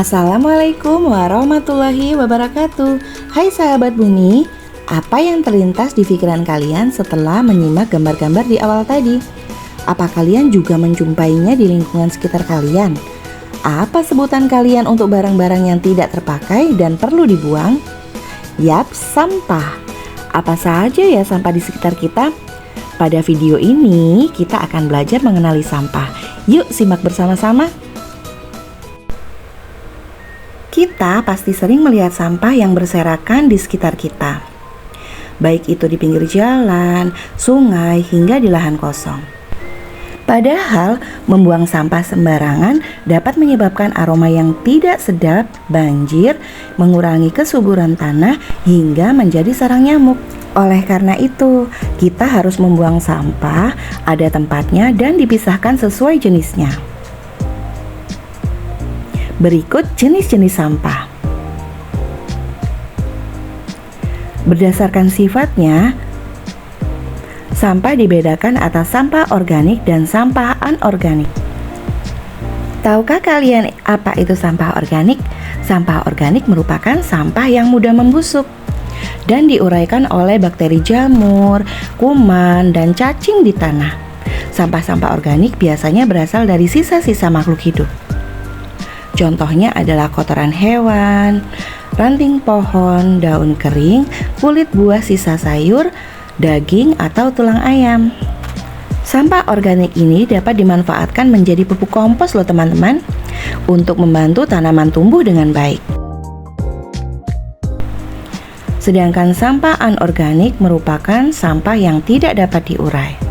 Assalamualaikum warahmatullahi wabarakatuh. Hai sahabat Bumi, apa yang terlintas di pikiran kalian setelah menyimak gambar-gambar di awal tadi? Apa kalian juga menjumpainya di lingkungan sekitar kalian? Apa sebutan kalian untuk barang-barang yang tidak terpakai dan perlu dibuang? Yap, sampah. Apa saja ya sampah di sekitar kita? Pada video ini kita akan belajar mengenali sampah. Yuk simak bersama-sama. Kita pasti sering melihat sampah yang berserakan di sekitar kita, baik itu di pinggir jalan, sungai, hingga di lahan kosong. Padahal membuang sampah sembarangan dapat menyebabkan aroma yang tidak sedap, banjir, mengurangi kesuburan tanah, hingga menjadi sarang nyamuk. Oleh karena itu, kita harus membuang sampah ada tempatnya dan dipisahkan sesuai jenisnya. Berikut jenis-jenis sampah. Berdasarkan sifatnya, sampah dibedakan atas sampah organik dan sampah anorganik. Tahukah kalian apa itu sampah organik? Sampah organik merupakan sampah yang mudah membusuk dan diuraikan oleh bakteri jamur, kuman, dan cacing di tanah. Sampah-sampah organik biasanya berasal dari sisa-sisa makhluk hidup. Contohnya adalah kotoran hewan, ranting pohon, daun kering, kulit buah sisa sayur, daging, atau tulang ayam. Sampah organik ini dapat dimanfaatkan menjadi pupuk kompos loh teman-teman, untuk membantu tanaman tumbuh dengan baik. Sedangkan sampah anorganik merupakan sampah yang tidak dapat diurai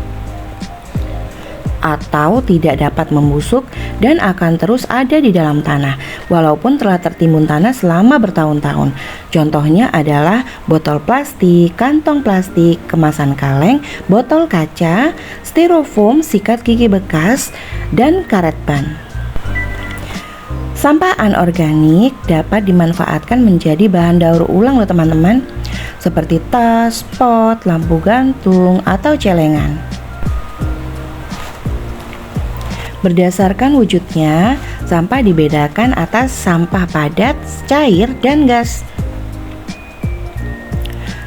atau tidak dapat membusuk dan akan terus ada di dalam tanah walaupun telah tertimbun tanah selama bertahun-tahun. Contohnya adalah botol plastik, kantong plastik, kemasan kaleng, botol kaca, styrofoam, sikat gigi bekas, dan karet ban. Sampah anorganik dapat dimanfaatkan menjadi bahan daur ulang loh teman-teman, seperti tas, pot, lampu gantung, atau celengan. Berdasarkan wujudnya, sampah dibedakan atas sampah padat, cair, dan gas.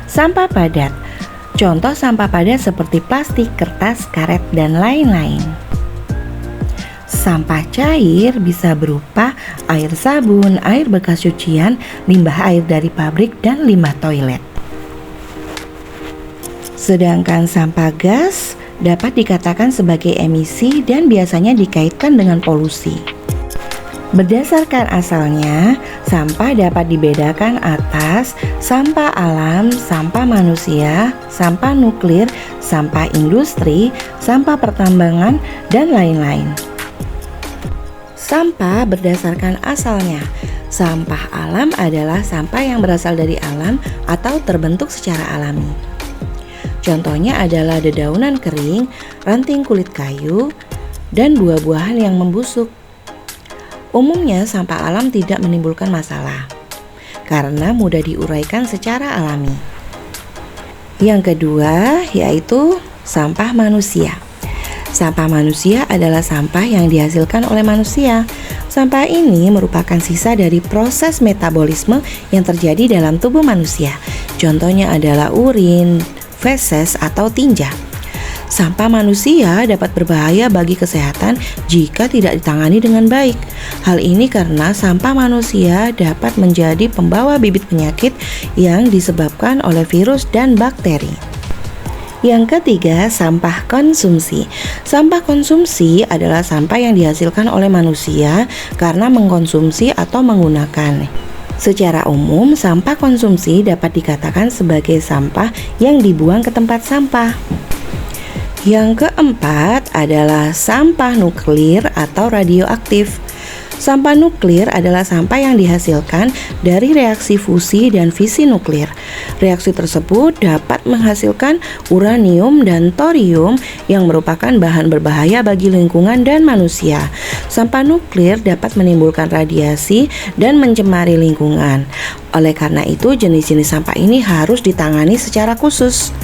Sampah padat. Contoh sampah padat seperti plastik, kertas, karet, dan lain-lain. Sampah cair bisa berupa air sabun, air bekas cucian, limbah air dari pabrik, dan limbah toilet. Sedangkan sampah gas dapat dikatakan sebagai emisi dan biasanya dikaitkan dengan polusi. Berdasarkan asalnya, sampah dapat dibedakan atas sampah alam, sampah manusia, sampah nuklir, sampah industri, sampah pertambangan, dan lain-lain. Sampah berdasarkan asalnya. Sampah alam adalah sampah yang berasal dari alam atau terbentuk secara alami. Contohnya adalah dedaunan kering, ranting kulit kayu, dan buah-buahan yang membusuk. Umumnya sampah alam tidak menimbulkan masalah karena mudah diuraikan secara alami. Yang kedua yaitu sampah manusia. Sampah manusia adalah sampah yang dihasilkan oleh manusia. Sampah ini merupakan sisa dari proses metabolisme yang terjadi dalam tubuh manusia. Contohnya adalah urin, feses, atau tinja. Sampah manusia dapat berbahaya bagi kesehatan jika tidak ditangani dengan baik. Hal ini karena sampah manusia dapat menjadi pembawa bibit penyakit yang disebabkan oleh virus dan bakteri. Yang ketiga, sampah konsumsi. Sampah konsumsi adalah sampah yang dihasilkan oleh manusia karena mengkonsumsi atau menggunakan. Secara umum, sampah konsumsi dapat dikatakan sebagai sampah yang dibuang ke tempat sampah. Yang keempat adalah sampah nuklir atau radioaktif. Sampah nuklir adalah sampah yang dihasilkan dari reaksi fusi dan fisi nuklir. Reaksi tersebut dapat menghasilkan uranium dan thorium yang merupakan bahan berbahaya bagi lingkungan dan manusia. Sampah nuklir dapat menimbulkan radiasi dan mencemari lingkungan. Oleh karena itu, jenis-jenis sampah ini harus ditangani secara khusus.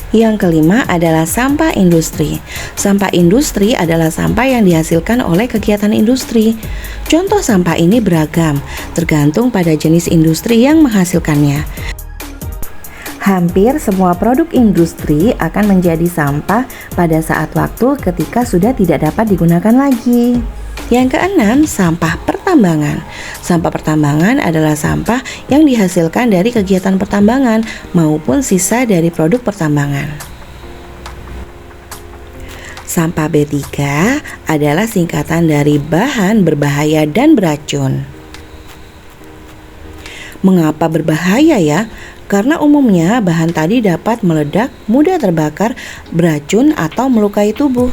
Yang kelima adalah sampah industri. Sampah industri adalah sampah yang dihasilkan oleh kegiatan industri. Contoh sampah ini beragam, tergantung pada jenis industri yang menghasilkannya. Hampir semua produk industri akan menjadi sampah pada saat waktu ketika sudah tidak dapat digunakan lagi. Yang keenam, sampah pertambangan. Sampah pertambangan adalah sampah yang dihasilkan dari kegiatan pertambangan maupun sisa dari produk pertambangan. Sampah B3 adalah singkatan dari bahan berbahaya dan beracun. Mengapa berbahaya ya? Karena umumnya bahan tadi dapat meledak, mudah terbakar, beracun atau melukai tubuh.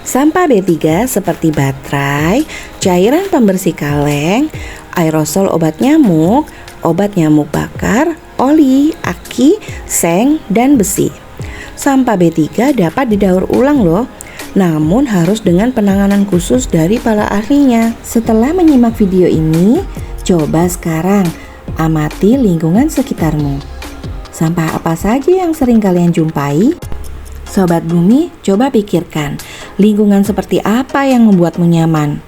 Sampah B3 seperti baterai, cairan pembersih kaleng, aerosol obat nyamuk bakar, oli, aki, seng, dan besi. Sampah B3 dapat didaur ulang loh, namun harus dengan penanganan khusus dari para ahlinya. Setelah menyimak video ini, coba sekarang amati lingkungan sekitarmu. Sampah apa saja yang sering kalian jumpai? Sobat Bumi, coba pikirkan, lingkungan seperti apa yang membuatmu nyaman?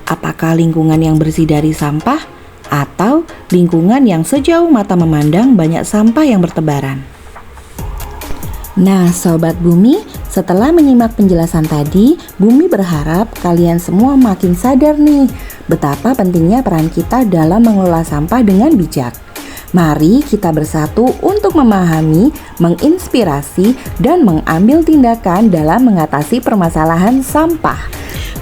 Apakah lingkungan yang bersih dari sampah? Atau lingkungan yang sejauh mata memandang banyak sampah yang bertebaran? Nah, Sobat Bumi, setelah menyimak penjelasan tadi, Bumi berharap kalian semua makin sadar nih, betapa pentingnya peran kita dalam mengelola sampah dengan bijak. Mari kita bersatu untuk memahami, menginspirasi, dan mengambil tindakan dalam mengatasi permasalahan sampah.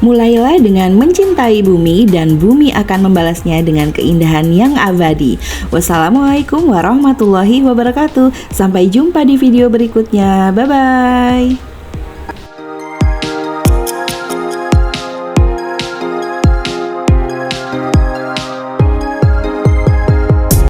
Mulailah dengan mencintai bumi dan bumi akan membalasnya dengan keindahan yang abadi. Wassalamualaikum warahmatullahi wabarakatuh. Sampai jumpa di video berikutnya. Bye-bye.